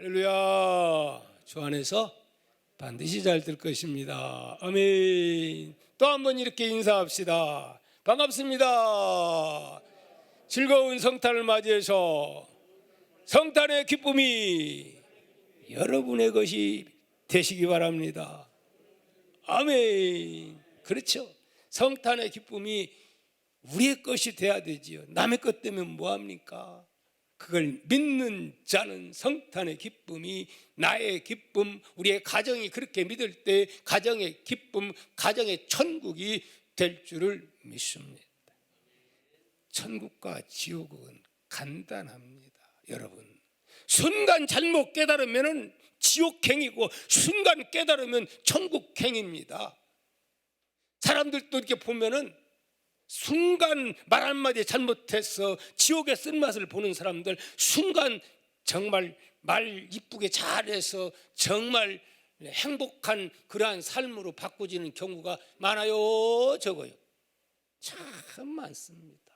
할렐루야. 주 안에서 반드시 잘 될 것입니다. 아멘. 또 한 번 이렇게 인사합시다. 반갑습니다. 즐거운 성탄을 맞이해서 성탄의 기쁨이 여러분의 것이 되시기 바랍니다. 아멘. 그렇죠. 성탄의 기쁨이 우리의 것이 돼야 되지요. 남의 것 때문에 뭐합니까? 그걸 믿는 자는 성탄의 기쁨이 나의 기쁨, 우리의 가정이 그렇게 믿을 때 가정의 기쁨, 가정의 천국이 될 줄을 믿습니다. 천국과 지옥은 간단합니다. 여러분, 순간 잘못 깨달으면 지옥행이고 순간 깨달으면 천국행입니다. 사람들도 이렇게 보면은 순간 말 한마디 잘못해서 지옥의 쓴맛을 보는 사람들, 순간 정말 말 이쁘게 잘해서 정말 행복한 그러한 삶으로 바꿔지는 경우가 많아요, 적어요? 참 많습니다.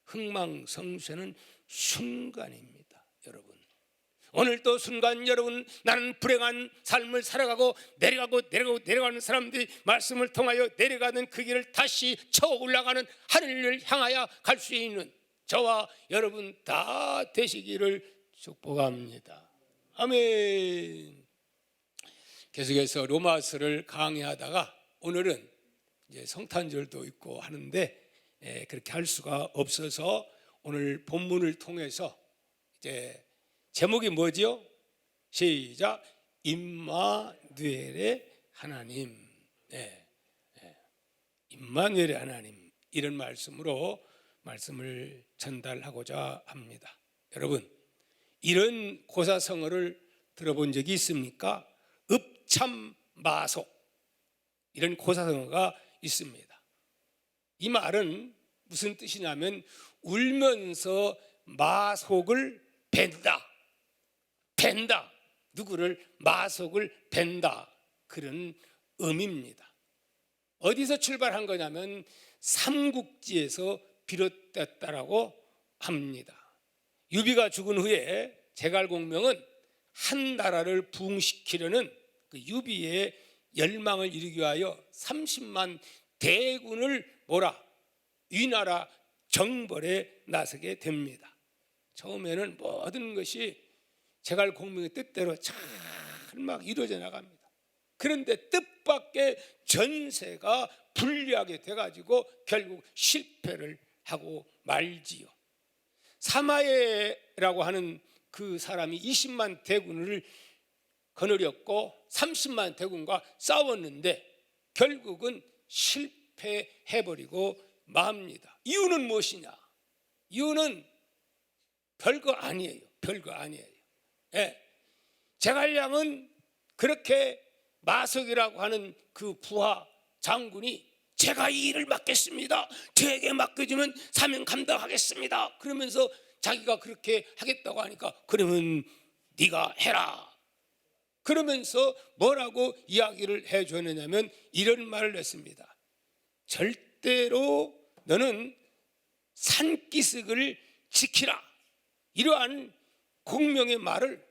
흥망성쇠는 순간입니다. 여러분, 오늘도 순간 여러분, 나는 불행한 삶을 살아가고 내려가는 사람들이 말씀을 통하여 내려가는 그 길을 다시 쳐 올라가는 하늘을 향하여 갈 수 있는 저와 여러분 다 되시기를 축복합니다. 아멘. 계속해서 로마서를 강의하다가 오늘은 이제 성탄절도 있고 하는데 그렇게 할 수가 없어서 오늘 본문을 통해서 이제 제목이 뭐지요? 시작. 임마누엘의 하나님. 임마누엘의 하나님, 이런 말씀으로 말씀을 전달하고자 합니다. 여러분, 이런 고사성어를 들어본 적이 있습니까? 읍참마속, 이런 고사성어가 있습니다. 이 말은 무슨 뜻이냐면 울면서 마속을 벤다, 누구를 마속을 벤다, 그런 의미입니다. 어디서 출발한 거냐면 삼국지에서 비롯됐다라고 합니다. 유비가 죽은 후에 제갈공명은 한 나라를 부흥시키려는 그 유비의 열망을 이루기 위하여 30만 대군을 위나라 정벌에 나서게 됩니다. 처음에는 모든 것이 제갈공명의 뜻대로 잘 막 이루어져 나갑니다. 그런데 뜻밖의 전세가 불리하게 돼가지고 결국 실패를 하고 말지요. 사마예라고 하는 그 사람이 20만 대군을 거느렸고 30만 대군과 싸웠는데 결국은 실패해버리고 맙니다. 이유는 무엇이냐? 이유는 별거 아니에요. 제갈량은 그렇게 마석이라고 하는 그 부하 장군이 제가 이 일을 맡겠습니다, 저에게 맡겨주면 사명 감당하겠습니다, 그러면서 자기가 그렇게 하겠다고 하니까 그러면 네가 해라, 그러면서 뭐라고 이야기를 해줬느냐면 이런 말을 했습니다. 절대로 너는 산기슭을 지키라, 이러한 공명의 말을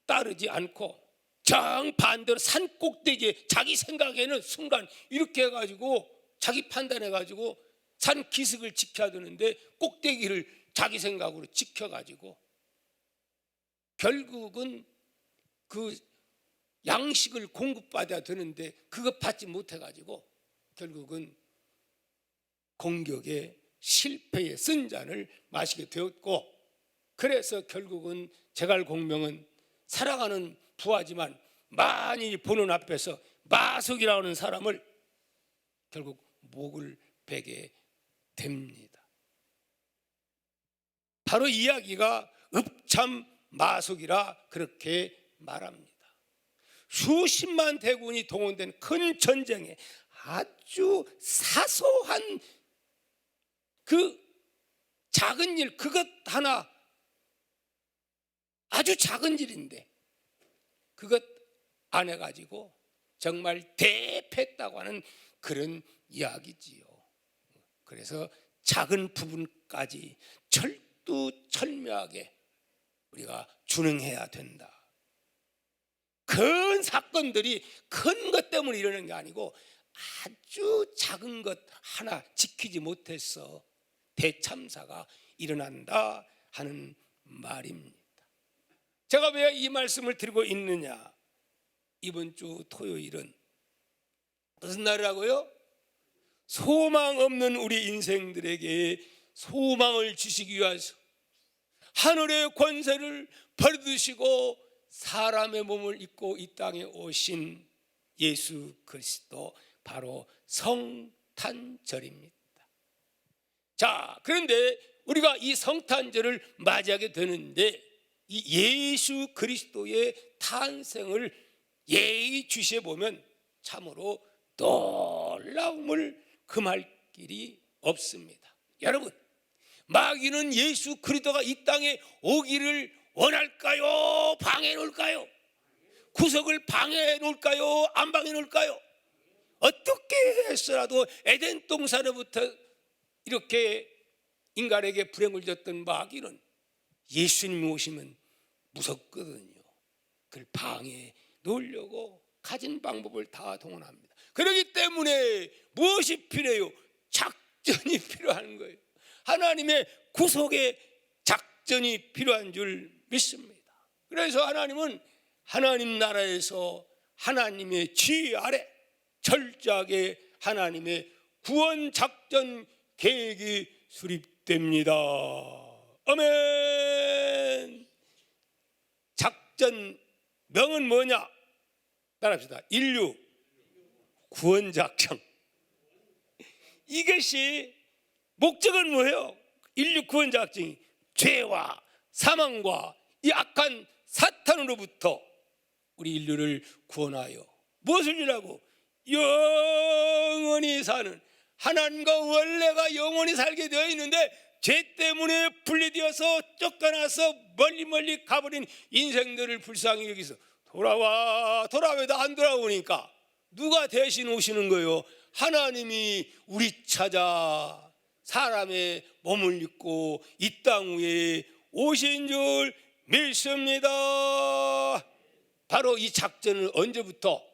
따르지 않고 정반대로 산 꼭대기에 자기 생각에는 순간 이렇게 해가지고 자기 판단해가지고 산 기슭을 지켜야 되는데 꼭대기를 자기 생각으로 지켜가지고 결국은 그 양식을 공급받아야 되는데 그것 받지 못해가지고 결국은 공격에 실패의 쓴 잔을 마시게 되었고, 그래서 결국은 제갈공명은 살아가는 부하지만 많이 보는 앞에서 마석이라고 하는 사람을 결국 목을 베게 됩니다. 바로 이야기가 읍참마속이라 그렇게 말합니다. 수십만 대군이 동원된 큰 전쟁에 아주 사소한 그 작은 일, 그것 하나, 아주 작은 일인데 그것 안 해가지고 정말 대패했다고 하는 그런 이야기지요. 그래서 작은 부분까지 철두철미하게 우리가 준응해야 된다. 큰 사건들이 큰 것 때문에 일어나는 게 아니고 아주 작은 것 하나 지키지 못해서 대참사가 일어난다 하는 말입니다. 제가 왜 이 말씀을 드리고 있느냐? 이번 주 토요일은 무슨 날이라고요? 소망 없는 우리 인생들에게 소망을 주시기 위해서 하늘의 권세를 버려두시고 사람의 몸을 입고 이 땅에 오신 예수 그리스도, 바로 성탄절입니다. 자, 그런데 우리가 이 성탄절을 맞이하게 되는데 이 예수 그리스도의 탄생을 예의주시해 보면 참으로 놀라움을 금할 길이 없습니다. 여러분, 마귀는 예수 그리스도가 이 땅에 오기를 원할까요? 방해해 놓을까요? 구석을 방해해 놓을까요? 안 방해해 놓을까요? 어떻게 했어라도 에덴 동산에부터 이렇게 인간에게 불행을 줬던 마귀는 예수님이 오시면 무섭거든요. 그걸 방해해 놓으려고 가진 방법을 다 동원합니다. 그렇기 때문에 무엇이 필요해요? 작전이 필요한 거예요. 하나님의 구속의 작전이 필요한 줄 믿습니다. 그래서 하나님은 하나님 나라에서 하나님의 지휘 아래 철저하게 하나님의 구원 작전 계획이 수립됩니다. 아멘. 작전 명은 뭐냐? 따라합시다. 인류 구원 작전. 이것이 목적은 뭐예요? 인류 구원 작전이 죄와 사망과 이 악한 사탄으로부터 우리 인류를 구원하여 무엇을 이라고? 영원히 사는, 하나님과 원래가 영원히 살게 되어 있는데 죄 때문에 분리되어서 쫓겨나서 멀리 가버린 인생들을 불쌍히 여기서 돌아와 왜도 안 돌아오니까 누가 대신 오시는 거예요? 하나님이 우리 찾아 사람의 몸을 입고 이 땅 위에 오신 줄 믿습니다. 바로 이 작전을 언제부터?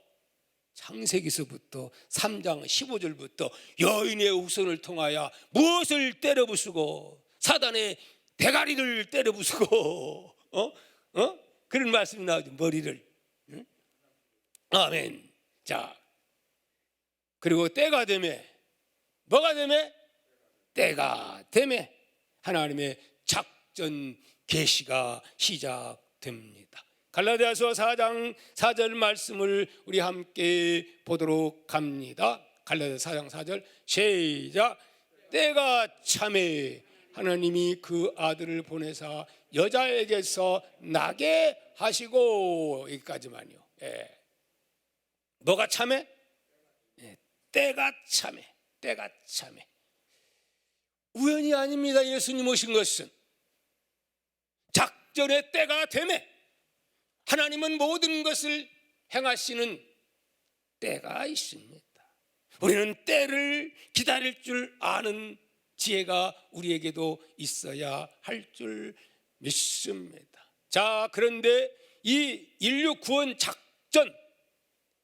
창세기서부터 3장 15절부터 여인의 후손을 통하여 무엇을 때려 부수고 사단의 대가리를 때려 부수고 그런 말씀이 나오죠. 머리를. 응? 아멘. 자, 그리고 때가 되매, 뭐가 되매? 때가 되매 하나님의 작전 계시가 시작됩니다. 갈라디아서 4장 4절 말씀을 우리 함께 보도록 합니다. 갈라디아서 4장 4절 시작. 때가 참에 하나님이 그 아들을 보내사 여자에게서 나게 하시고, 여기까지만요. 예. 뭐가 참에? 예. 때가 참에. 때가 참에. 우연이 아닙니다. 예수님 오신 것은 작전의 때가 되매 하나님은 모든 것을 행하시는 때가 있습니다. 우리는 때를 기다릴 줄 아는 지혜가 우리에게도 있어야 할 줄 믿습니다. 자, 그런데 이 인류 구원 작전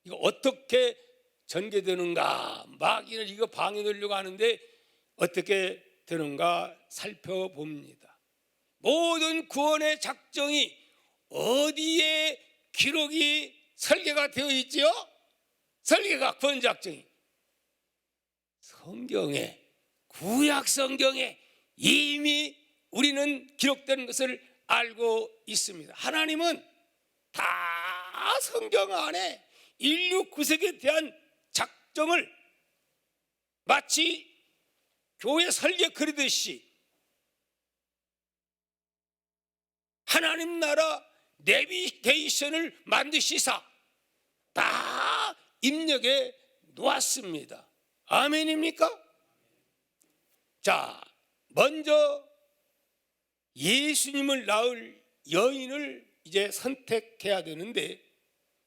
이거 어떻게 전개되는가? 마귀는 이거 방해하려고 하는데 어떻게 되는가 살펴봅니다. 모든 구원의 작정이 어디에 기록이 설계가 되어 있지요? 설계가 구원 작정이 성경에, 구약 성경에 이미 우리는 기록된 것을 알고 있습니다. 하나님은 다 성경 안에 인류 구속에 대한 작정을 마치 교회 설계 그리듯이 하나님 나라 내비게이션을 만드시사 다 입력해 놓았습니다. 아멘입니까? 자, 먼저 예수님을 낳을 여인을 이제 선택해야 되는데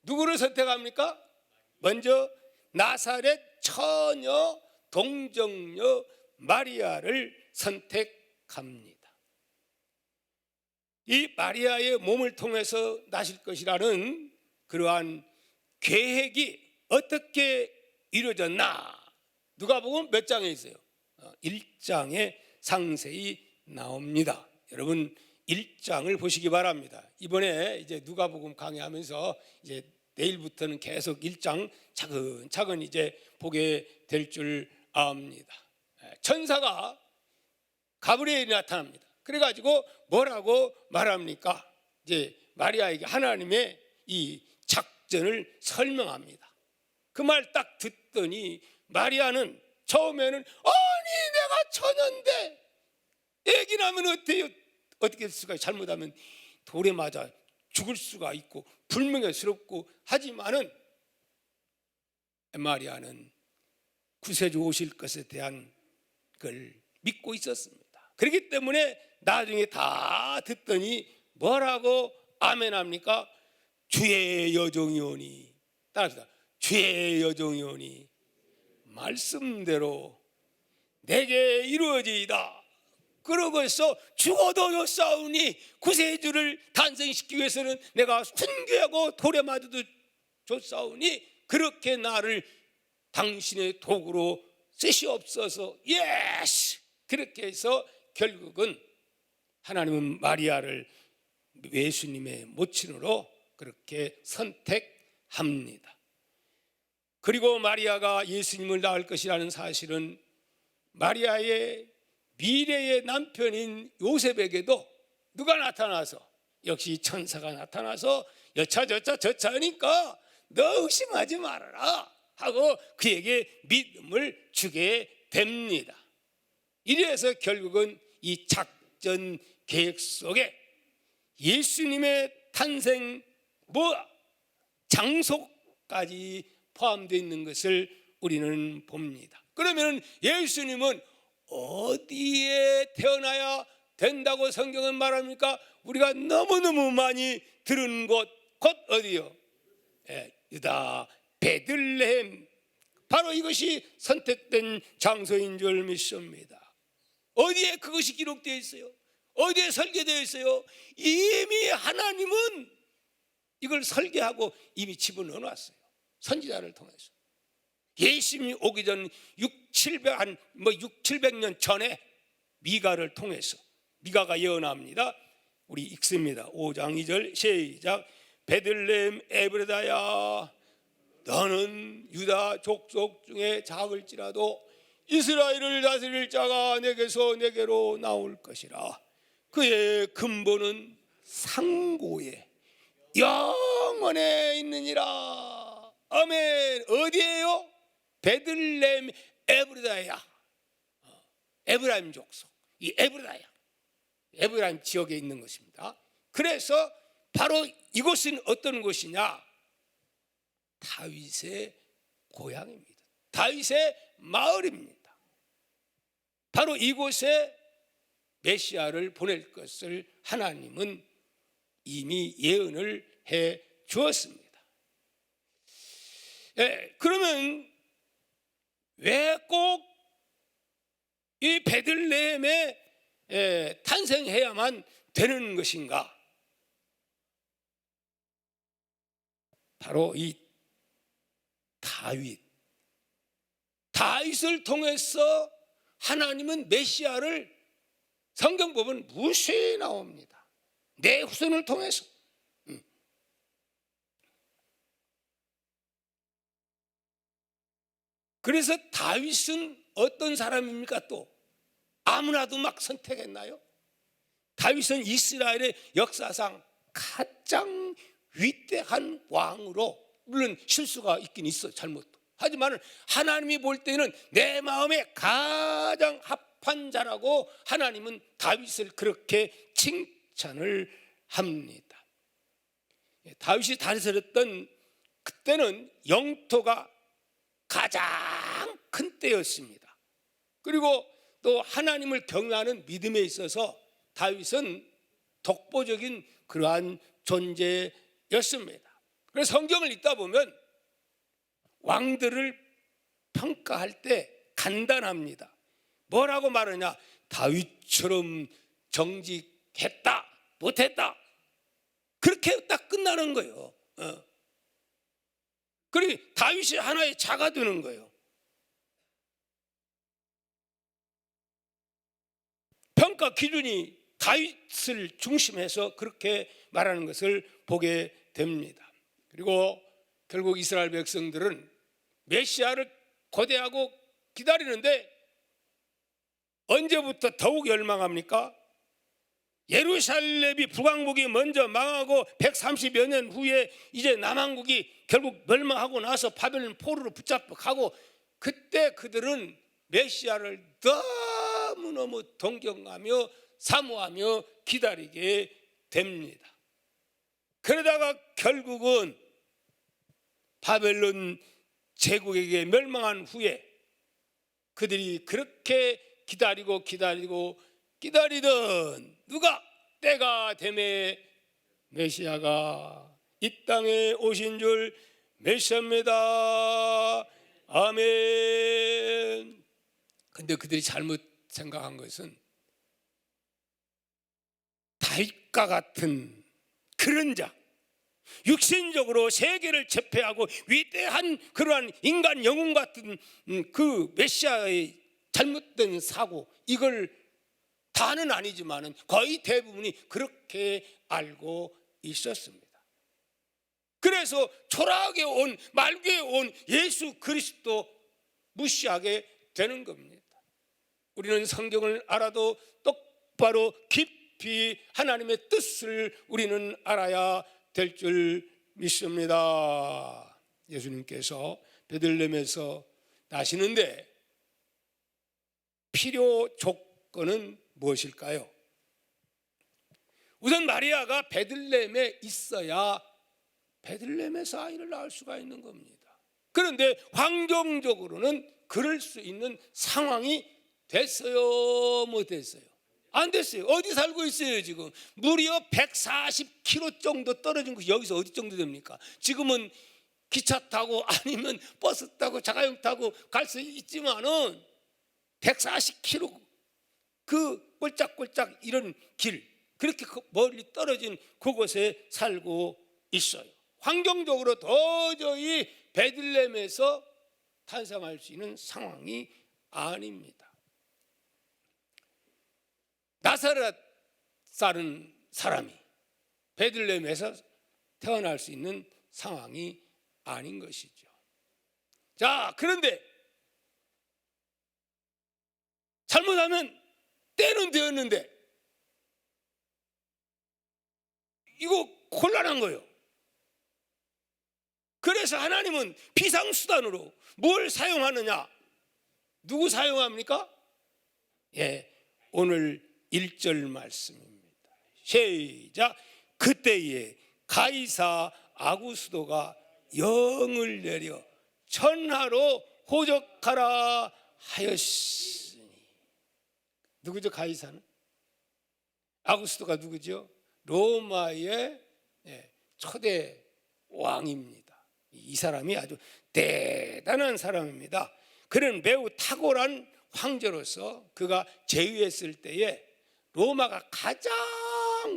누구를 선택합니까? 먼저 나사렛 처녀 동정녀 마리아를 선택합니다. 이 마리아의 몸을 통해서 나실 것이라는 그러한 계획이 어떻게 이루어졌나? 누가복음 몇 장에 있어요? 1장에 상세히 나옵니다. 여러분 1장을 보시기 바랍니다. 이번에 이제 누가복음 강의하면서 이제 내일부터는 계속 1장 차근차근 이제 보게 될 줄 압니다. 천사가 가브리엘이 나타납니다. 그래가지고 뭐라고 말합니까? 이제 마리아에게 하나님의 이 작전을 설명합니다. 그 말 딱 듣더니 마리아는 처음에는 아니 내가 처녀인데 애기 나면 어때요? 어떻게 될 수가 잘못하면 돌에 맞아 죽을 수가 있고 불명예스럽고 하지만은 마리아는 구세주 오실 것에 대한 걸 믿고 있었습니다. 그렇기 때문에 나중에 다 듣더니 뭐라고 아멘합니까? 주의 여종이오니, 따라합시다. 주의 여종이오니 말씀대로 내게 이루어지이다. 그러고서 죽어도 줬사오니 구세주를 탄생시키기 위해서는 내가 순교하고 돌에 맞아도 줬사오니 그렇게 나를 당신의 도구로 쓰시옵소서. 예스! 그렇게 해서 결국은 하나님은 마리아를 예수님의 모친으로 그렇게 선택합니다. 그리고 마리아가 예수님을 낳을 것이라는 사실은 마리아의 미래의 남편인 요셉에게도 누가 나타나서 역시 천사가 나타나서 여차저차 하니까 너 의심하지 말아라 하고 그에게 믿음을 주게 됩니다. 이래서 결국은 이 작전 계획 속에 예수님의 탄생 장소까지 포함되어 있는 것을 우리는 봅니다. 그러면 예수님은 어디에 태어나야 된다고 성경은 말합니까? 우리가 너무너무 많이 들은 곳, 곧 어디요? 유다 베들레헴. 바로 이것이 선택된 장소인 줄 믿습니다. 어디에 그것이 기록되어 있어요? 어디에 설계되어 있어요? 이미 하나님은 이걸 설계하고 이미 집어넣어 놨어요. 선지자를 통해서. 예수님이 오기 전 700년 전에 미가를 통해서 미가가 예언합니다. 우리 읽습니다. 5장 2절 시작. 베들레헴 에브라다야 너는 유다 족속 중에 작을지라도 이스라엘을 다스릴 자가 내게서 내게로 나올 것이라. 그의 근본은 상고에 영원에 있느니라. 아멘. 어디에요? 베들레헴 에브라다야. 에브라임 족속. 이 에브라다야. 에브라임 지역에 있는 것입니다. 그래서 바로 이곳은 어떤 곳이냐? 다윗의 고향입니다. 다윗의 마을입니다. 바로 이곳에 메시아를 보낼 것을 하나님은 이미 예언을 해 주었습니다. 그러면 왜 꼭 이 베들레헴에 탄생해야만 되는 것인가? 바로 이 다윗을 통해서 하나님은 메시아를 성경 보면 무수히 나옵니다. 내 후손을 통해서. 그래서 다윗은 어떤 사람입니까? 또 아무나도 막 선택했나요? 다윗은 이스라엘의 역사상 가장 위대한 왕으로, 물론 실수가 있긴 있어, 잘못도. 하지만 하나님이 볼 때는 내 마음에 가장 합한 자라고 하나님은 다윗을 그렇게 칭찬을 합니다. 다윗이 다스렸던 그때는 영토가 가장 큰 때였습니다. 그리고 또 하나님을 경외하는 믿음에 있어서 다윗은 독보적인 그러한 존재였습니다. 그래서 성경을 읽다 보면 왕들을 평가할 때 간단합니다. 뭐라고 말하냐? 다윗처럼 정직했다, 못했다. 그렇게 딱 끝나는 거예요. 그러니 다윗이 하나의 자가 되는 거예요. 평가 기준이 다윗을 중심해서 그렇게 말하는 것을 보게 됩니다. 그리고 결국 이스라엘 백성들은 메시아를 고대하고 기다리는데 언제부터 더욱 열망합니까? 예루살렘이 북왕국이 먼저 망하고 130여 년 후에 이제 남왕국이 결국 멸망하고 나서 바벨론 포로로 붙잡혀 가고, 그때 그들은 메시아를 너무너무 동경하며 사모하며 기다리게 됩니다. 그러다가 결국은 바벨론 제국에게 멸망한 후에 그들이 그렇게 기다리던 누가 때가 되매 메시아가 이 땅에 오신 줄 메시아입니다. 아멘. 근데 그들이 잘못 생각한 것은 다윗과 같은 그런 자, 육신적으로 세계를 제패하고 위대한 그러한 인간 영웅 같은 그 메시아의 잘못된 사고, 이걸 다는 아니지만 거의 대부분이 그렇게 알고 있었습니다. 그래서 초라하게 온, 말기에 온 예수 그리스도 무시하게 되는 겁니다. 우리는 성경을 알아도 똑바로 깊이 하나님의 뜻을 우리는 알아야 될 줄 믿습니다. 예수님께서 베들레헴에서 나시는데 필요 조건은 무엇일까요? 우선 마리아가 베들레헴에 있어야 베들레헴에서 아이를 낳을 수가 있는 겁니다. 그런데 환경적으로는 그럴 수 있는 상황이 됐어요, 못 됐어요? 안 됐어요. 어디 살고 있어요 지금? 무려 140km 정도 떨어진 곳, 여기서 어디 정도 됩니까? 지금은 기차 타고 아니면 버스 타고 자가용 타고 갈 수 있지만은 140km 그 꼴짝꼴짝 이런 길, 그렇게 멀리 떨어진 그곳에 살고 있어요. 환경적으로 도저히 베들레헴에서 탄생할 수 있는 상황이 아닙니다. 나사렛 사는 사람이 베들레헴에서 태어날 수 있는 상황이 아닌 것이죠. 자, 그런데 잘못하면 때는 되었는데 이거 곤란한 거예요. 그래서 하나님은 비상수단으로 뭘 사용하느냐? 누구 사용합니까? 예, 오늘 1절 말씀입니다. 시작. 그때에 가이사 아구스도가 영을 내려 천하로 호적하라 하였으니. 누구죠? 가이사는? 아구스도가 누구죠? 로마의 초대 왕입니다. 이 사람이 아주 대단한 사람입니다. 그는 매우 탁월한 황제로서 그가 제위했을 때에 로마가 가장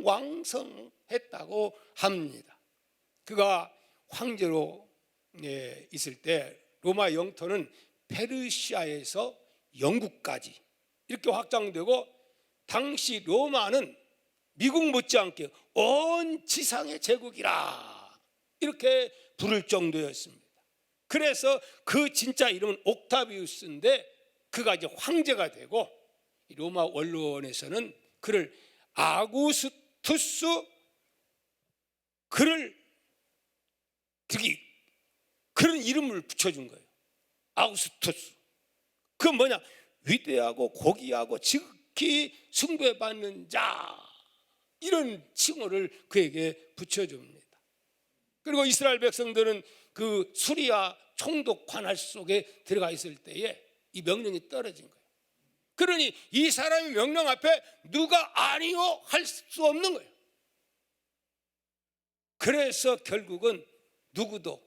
왕성했다고 합니다. 그가 황제로 있을 때 로마 영토는 페르시아에서 영국까지 이렇게 확장되고, 당시 로마는 미국 못지않게 온 지상의 제국이라 이렇게 부를 정도였습니다. 그래서 그 진짜 이름은 옥타비우스인데 그가 이제 황제가 되고, 로마 원론에서는 그를 아구스투스, 그를 그런 이름을 붙여준 거예요. 아구스투스. 그건 뭐냐? 위대하고 고귀하고 지극히 숭배받는 자, 이런 칭호를 그에게 붙여줍니다. 그리고 이스라엘 백성들은 그 수리아 총독 관할 속에 들어가 있을 때에 이 명령이 떨어진 거예요. 그러니 이 사람의 명령 앞에 누가 아니요 할 수 없는 거예요. 그래서 결국은 누구도,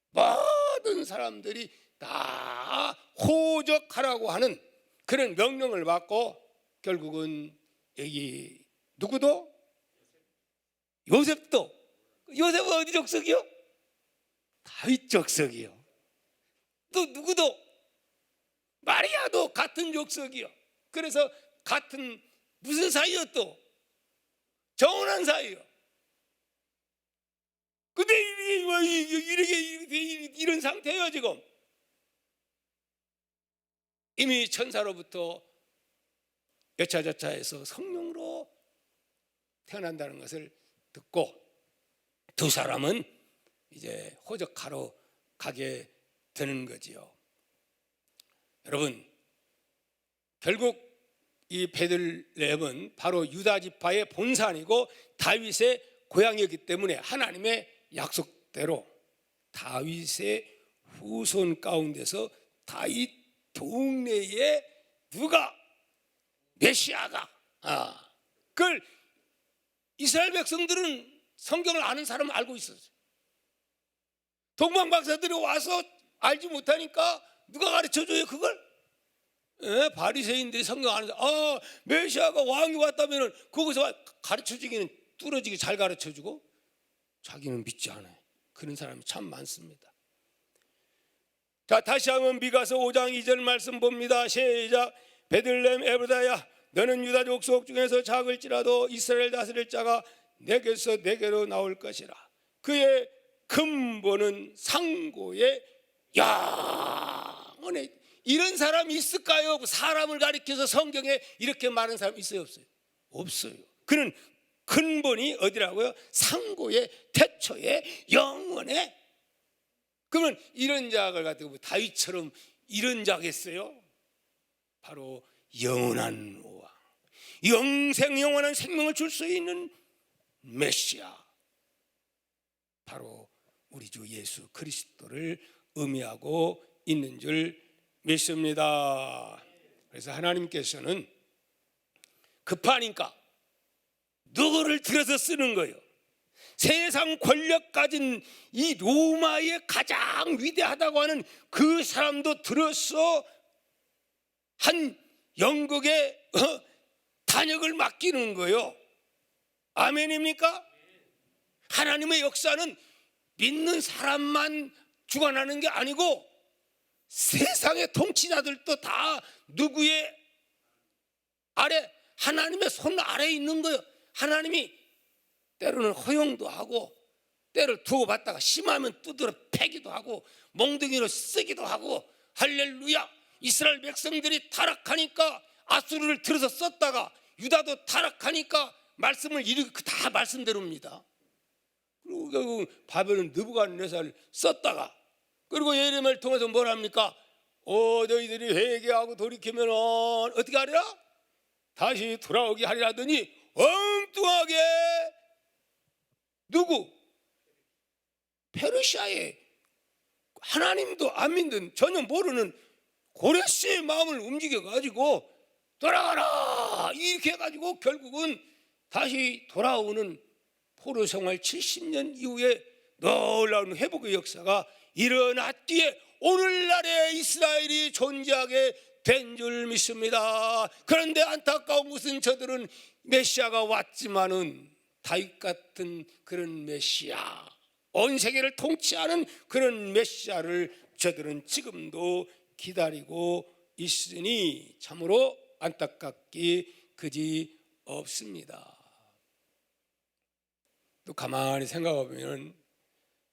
모든 사람들이 다 호적하라고 하는 그런 명령을 받고, 결국은 여기 누구도, 요셉은 어디 족속이요? 다윗 족속이요. 또 누구도 마리아도 같은 족속이요. 그래서 같은 무슨 사이요? 또 정혼한 사이요. 근데 이런 상태예요. 지금 이미 천사로부터 여차저차해서 성령으로 태어난다는 것을 듣고 두 사람은 이제 호적하러 가게 되는 거지요. 여러분, 결국 이 베들레헴은 바로 유다 지파의 본산이고 다윗의 고향이었기 때문에 하나님의 약속대로 다윗의 후손 가운데서 다윗 동네에 누가 메시아가 그걸 이스라엘 백성들은 성경을 아는 사람은 알고 있었어요. 동방 박사들이 와서 알지 못하니까 누가 가르쳐줘요 그걸? 바리새인들이 성경 아는 사람, 메시아가 왕이 왔다면 거기서 가르쳐주기는 뚫어지게 잘 가르쳐주고 자기는 믿지 않아요. 그런 사람이 참 많습니다. 자, 다시 한번 미가서 5장 2절 말씀 봅니다. 시작. 베들레헴 에브라야, 너는 유다 족속 중에서 작을지라도 이스라엘 다스릴 자가 내게서 내게로 나올 것이라. 그의 근본은 상고의 영원해. 이런 사람이 있을까요? 사람을 가리켜서 성경에 이렇게 말하는 사람 있어요, 없어요? 없어요. 그는 근본이 어디라고요? 상고의 태초의 영원에. 그러면 이런 자를 가지고 다윗처럼 이런 자겠어요? 바로 영원한 왕, 영생 영원한 생명을 줄 수 있는 메시아, 바로 우리 주 예수 그리스도를 의미하고 있는 줄 믿습니다. 그래서 하나님께서는 급하니까 누구를 들여서 쓰는 거예요. 세상 권력 가진 이 로마의 가장 위대하다고 하는 그 사람도 들어서 한 영국의 단역을 맡기는 거예요. 아멘입니까? 하나님의 역사는 믿는 사람만 주관하는 게 아니고 세상의 통치자들도 다 누구의 아래, 하나님의 손 아래에 있는 거예요. 하나님이 때로는 허용도 하고 때를 두고 받다가 심하면 두드러 패기도 하고 몽둥이로 쓰기도 하고. 할렐루야. 이스라엘 백성들이 타락하니까 아수르를 들어서 썼다가 유다도 타락하니까 말씀을 이루고 다 말씀대로입니다. 그리고 결국 바벨론 느부갓네살을 썼다가 그리고 예레미야를 통해서 뭘 합니까? 너희들이 회개하고 돌이키면 어떻게 하리라? 다시 돌아오게 하리라 하더니 엉뚱하게 누구? 페르시아의 하나님도 안 믿는 전혀 모르는 고레스의 마음을 움직여가지고 돌아가라 이렇게 해가지고 결국은 다시 돌아오는 포로 생활 70년 이후에 놀라운 회복의 역사가 일어났기에 오늘날의 이스라엘이 존재하게 된 줄 믿습니다. 그런데 안타까운 것은 저들은 메시아가 왔지만은 다윗 같은 그런 메시아, 온 세계를 통치하는 그런 메시아를 저들은 지금도 기다리고 있으니 참으로 안타깝기 그지 없습니다. 또 가만히 생각해 보면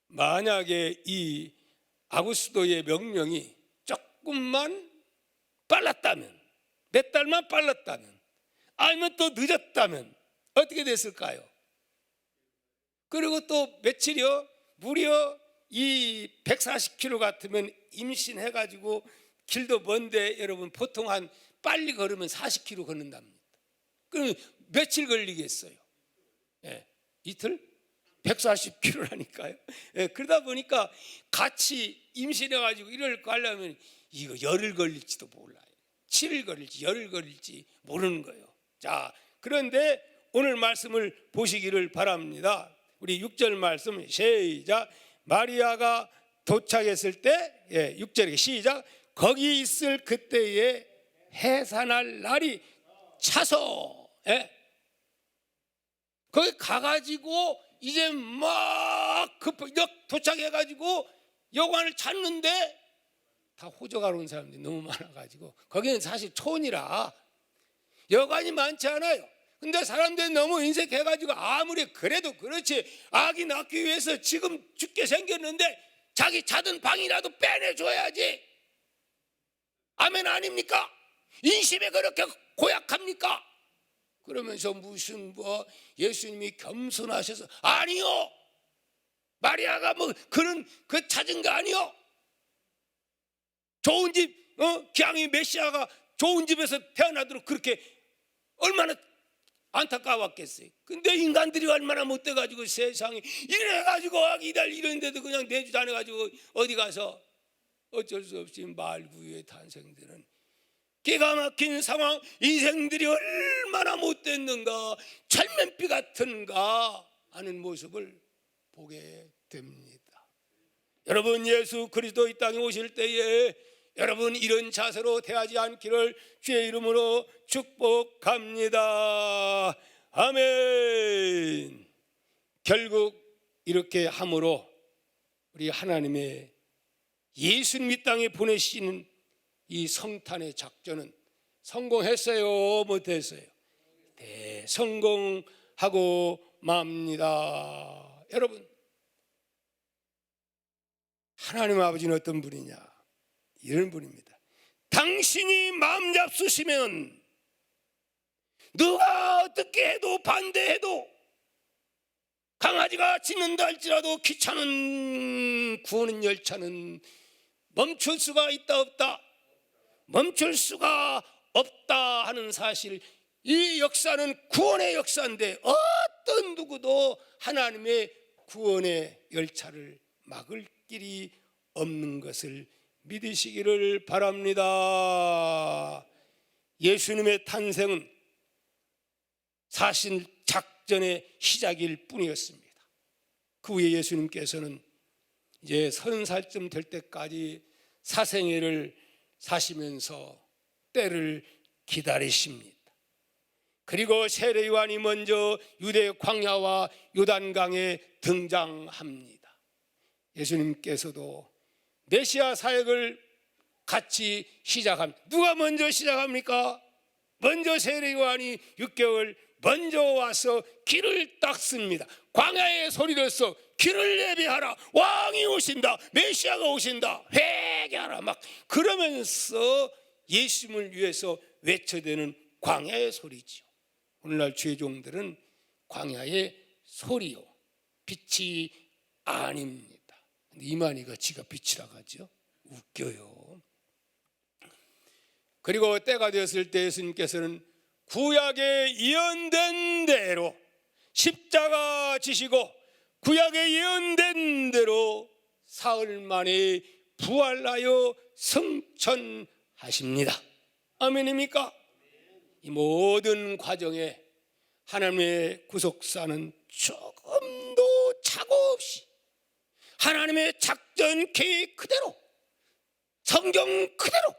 만약에 이 아구스도의 명령이 조금만 빨랐다면, 몇 달만 빨랐다면, 아니면 또 늦었다면 어떻게 됐을까요? 그리고 또 며칠이요? 무려 이 140km 같으면 임신해가지고 길도 먼데 여러분 보통 한 빨리 걸으면 40km 걷는답니다. 그럼 며칠 걸리겠어요? 이틀? 140km라니까요. 그러다 보니까 같이 임신해가지고 이럴 거 하려면 이거 열흘 걸릴지도 몰라요. 7일 걸릴지 열흘 걸릴지 모르는 거예요. 자, 그런데 오늘 말씀을 보시기를 바랍니다. 우리 6절 말씀 시작. 마리아가 도착했을 때 6절에 시작. 거기 있을 그때에 해산할 날이 차서 거기 가가지고 이제 막 도착해가지고 여관을 찾는데 다 호적하러 온 사람들이 너무 많아가지고, 거기는 사실 촌이라 여관이 많지 않아요. 근데 사람들이 너무 인색해가지고 아무리 그래도 그렇지, 아기 낳기 위해서 지금 죽게 생겼는데 자기 자던 방이라도 빼내줘야지. 아멘 아닙니까? 인심이 그렇게 고약합니까? 그러면서 무슨 예수님이 겸손하셔서, 아니요, 마리아가 그런 찾은 거 아니요, 좋은 집, 기왕이 메시아가 좋은 집에서 태어나도록 그렇게 얼마나 안타까웠겠어요. 근데 인간들이 얼마나 못돼가지고 세상에 이래가지고 아기들 이런데도 그냥 내주도 안 해가지고 어디 가서 어쩔 수 없이 말구유에 탄생되는 기가 막힌 상황, 인생들이 얼마나 못됐는가, 철면피 같은가 하는 모습을 보게 됩니다. 여러분, 예수 그리스도 이 땅에 오실 때에 여러분 이런 자세로 대하지 않기를 주의 이름으로 축복합니다. 아멘. 결국 이렇게 함으로 우리 하나님의 예수님 이 땅에 보내시는 이 성탄의 작전은 성공했어요, 못했어요? 네, 성공하고 맙니다. 여러분, 하나님 아버지는 어떤 분이냐? 이런 분입니다. 당신이 마음 잡수시면 누가 어떻게 해도 반대해도, 강아지가 짖는다 할지라도 귀찮은 구원 열차는 멈출 수가 있다 없다? 멈출 수가 없다 하는 사실. 이 역사는 구원의 역사인데 어떤 누구도 하나님의 구원의 열차를 막을 길이 없는 것을 믿으시기를 바랍니다. 예수님의 탄생은 사실 작전의 시작일 뿐이었습니다. 그 후에 예수님께서는 이제 30살쯤 될 때까지 사생애를 사시면서 때를 기다리십니다. 그리고 세례 요한이 먼저 유대 광야와 요단강에 등장합니다. 예수님께서도 메시아 사역을 같이 시작합니다. 누가 먼저 시작합니까? 먼저 세례 요한이 6개월 먼저 와서 길을 닦습니다. 광야의 소리로서 길을 예비하라, 왕이 오신다, 메시아가 오신다, 회개하라, 막 그러면서 예수님을 위해서 외쳐대는 광야의 소리죠. 오늘날 주의 종들은 광야의 소리요, 빛이 아닙니다. 이만희가 지가 빛이라고 하죠. 웃겨요. 그리고 때가 되었을 때 예수님께서는 구약에 예언된 대로 십자가 지시고 구약에 예언된 대로 사흘 만에 부활하여 승천하십니다. 아멘입니까? 이 모든 과정에 하나님의 구속사는 조금도 착오 없이 하나님의 작전 계획 그대로, 성경 그대로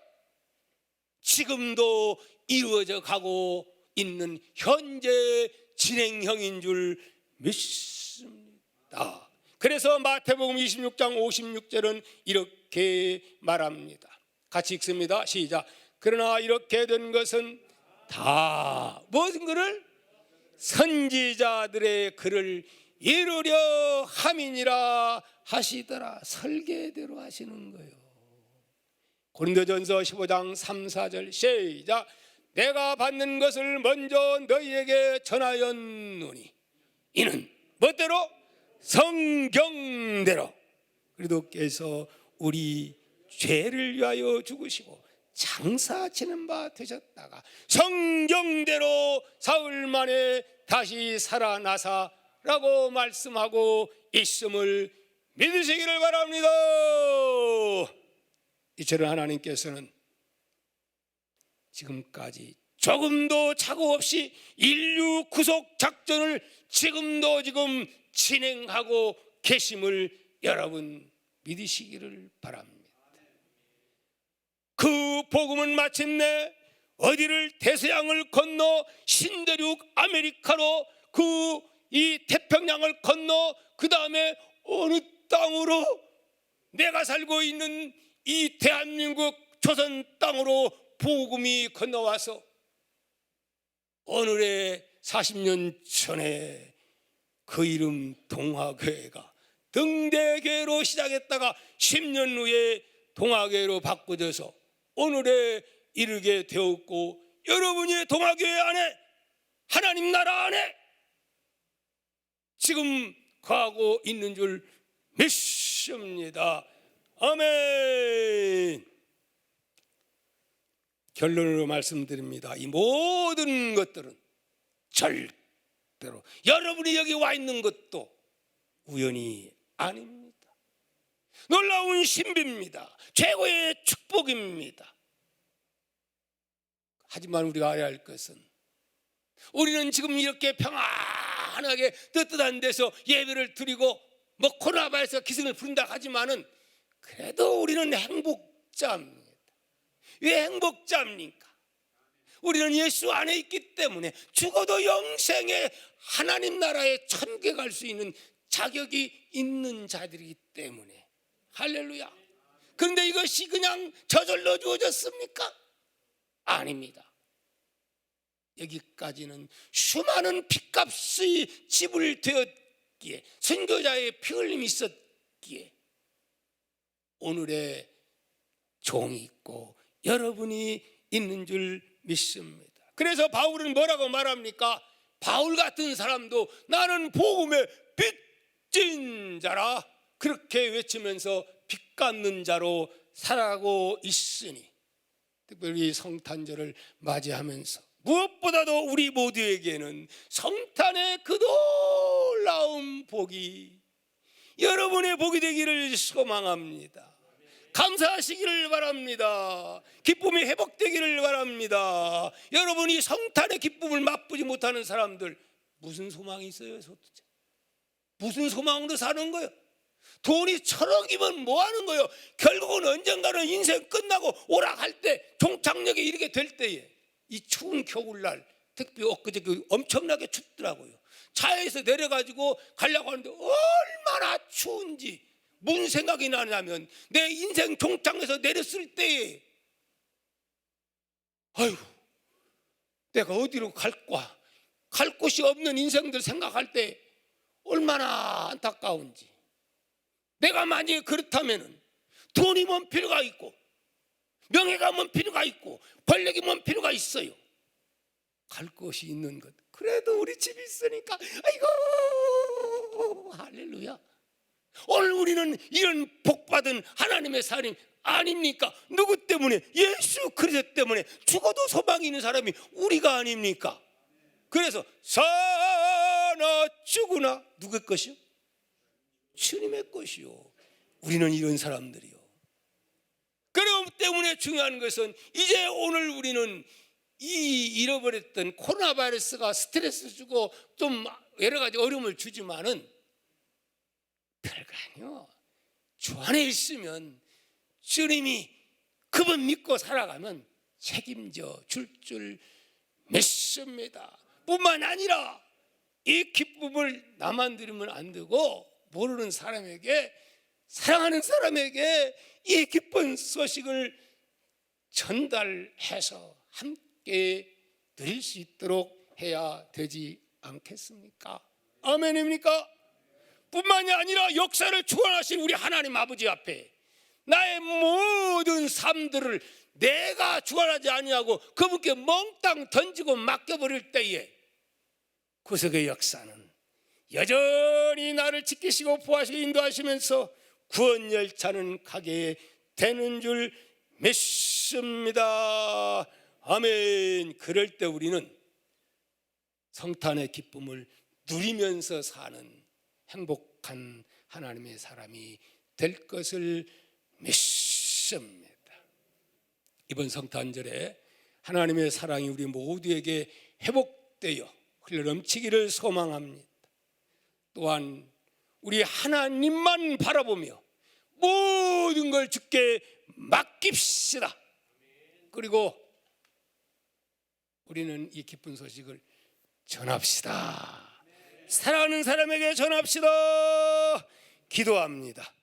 지금도 이루어져 가고 있는 현재 진행형인 줄 믿습니다. 그래서 마태복음 26장 56절은 이렇게 말합니다. 같이 읽습니다. 시작. 그러나 이렇게 된 것은 다 무슨 글을? 선지자들의 글을 이루려 함이니라 하시더라. 설계대로 하시는 거예요. 고린도전서 15장 3, 4절 시작. 내가 받는 것을 먼저 너희에게 전하였노니 이는 뭐대로? 성경대로 그리스도께서 우리 죄를 위하여 죽으시고 장사 지는 바 되셨다가 성경대로 사흘 만에 다시 살아나사라고 말씀하고 있음을 믿으시기를 바랍니다. 이처럼 하나님께서는 지금까지 조금도 착오 없이 인류 구속 작전을 지금도 진행하고 계심을 여러분 믿으시기를 바랍니다. 그 복음은 마침내 어디를 대서양을 건너 신대륙 아메리카로 이 태평양을 건너 그 다음에 어느 땅으로 내가 살고 있는 이 대한민국 조선 땅으로 복음이 건너와서 오늘의 40년 전에 그 이름 동아교회가 등대교회로 시작했다가 10년 후에 동아교회로 바꿔져서 오늘에 이르게 되었고, 여러분이 동아교회 안에, 하나님 나라 안에 지금 거하고 있는 줄 믿습니다. 아멘. 결론으로 말씀드립니다. 이 모든 것들은 절대로 여러분이 여기 와 있는 것도 우연이 아닙니다. 놀라운 신비입니다. 최고의 축복입니다. 하지만 우리가 알아야 할 것은, 우리는 지금 이렇게 평안하게 뜨뜻한 데서 예배를 드리고 코로나바이러스가 기승을 부린다 하지만은 그래도 우리는 행복자입니다. 왜 행복자입니까? 우리는 예수 안에 있기 때문에 죽어도 영생의 하나님 나라에 천국에 갈 수 있는 자격이 있는 자들이기 때문에. 할렐루야. 그런데 이것이 그냥 저절로 주어졌습니까? 아닙니다. 여기까지는 수많은 핏값이 지불되었기에, 선교자의 피 흘림이 있었기에 오늘의 종이 있고 여러분이 있는 줄 믿습니다. 그래서 바울은 뭐라고 말합니까? 바울 같은 사람도 나는 복음의 빚진 자라, 그렇게 외치면서 빚 갚는 자로 살아가고 있으니, 특별히 성탄절을 맞이하면서 무엇보다도 우리 모두에게는 성탄의 그 놀라운 복이 여러분의 복이 되기를 소망합니다. 감사하시기를 바랍니다. 기쁨이 회복되기를 바랍니다. 여러분이 성탄의 기쁨을 맛보지 못하는 사람들, 무슨 소망이 있어요 도대체? 무슨 소망으로 사는 거예요? 돈이 1000억이면 뭐 하는 거예요? 결국은 언젠가는 인생 끝나고 오락할 때, 종착역에 이르게 될 때에, 이 추운 겨울날, 특히 엊그제 엄청나게 춥더라고요. 차에서 내려가지고 가려고 하는데 얼마나 추운지 무슨 생각이 나냐면, 내 인생 종착에서 내렸을 때에 아유, 내가 어디로 갈까? 갈 곳이 없는 인생들 생각할 때 얼마나 안타까운지. 내가 만약에 그렇다면 돈이 뭔 필요가 있고, 명예가 뭔 필요가 있고, 권력이 뭔 필요가 있어요? 갈 곳이 있는 것. 그래도 우리 집이 있으니까 아이고 할렐루야. 오늘 우리는 이런 복받은 하나님의 사람 아닙니까? 누구 때문에? 예수 그리스도 때문에. 죽어도 소망이 있는 사람이 우리가 아닙니까? 그래서 사나 죽으나 누구의 것이요? 주님의 것이요. 우리는 이런 사람들이요. 그렇기 때문에 중요한 것은, 이제 오늘 우리는 이 잃어버렸던 코로나 바이러스가 스트레스 주고 좀 여러 가지 어려움을 주지만은 별거 아니요. 주 안에 있으면 주님이 그분 믿고 살아가면 책임져 줄 믿습니다. 뿐만 아니라 이 기쁨을 나만 들으면 안 되고, 모르는 사람에게, 사랑하는 사람에게 이 기쁜 소식을 전달해서 함께 누릴 수 있도록 해야 되지 않겠습니까? 아멘입니까? 뿐만이 아니라 역사를 주관하신 우리 하나님 아버지 앞에 나의 모든 삶들을 내가 주관하지 아니하고 그분께 몽땅 던지고 맡겨버릴 때에, 구속의 역사는 여전히 나를 지키시고 보호하시고 인도하시면서 구원 열차는 가게 되는 줄 믿습니다. 아멘. 그럴 때 우리는 성탄의 기쁨을 누리면서 사는 행복한 하나님의 사람이 될 것을 믿습니다. 이번 성탄절에 하나님의 사랑이 우리 모두에게 회복되어 흘러넘치기를 소망합니다. 또한 우리 하나님만 바라보며 모든 걸 주께 맡깁시다. 그리고 우리는 이 기쁜 소식을 전합시다. 사랑하는 사람에게 전합시다. 기도합니다.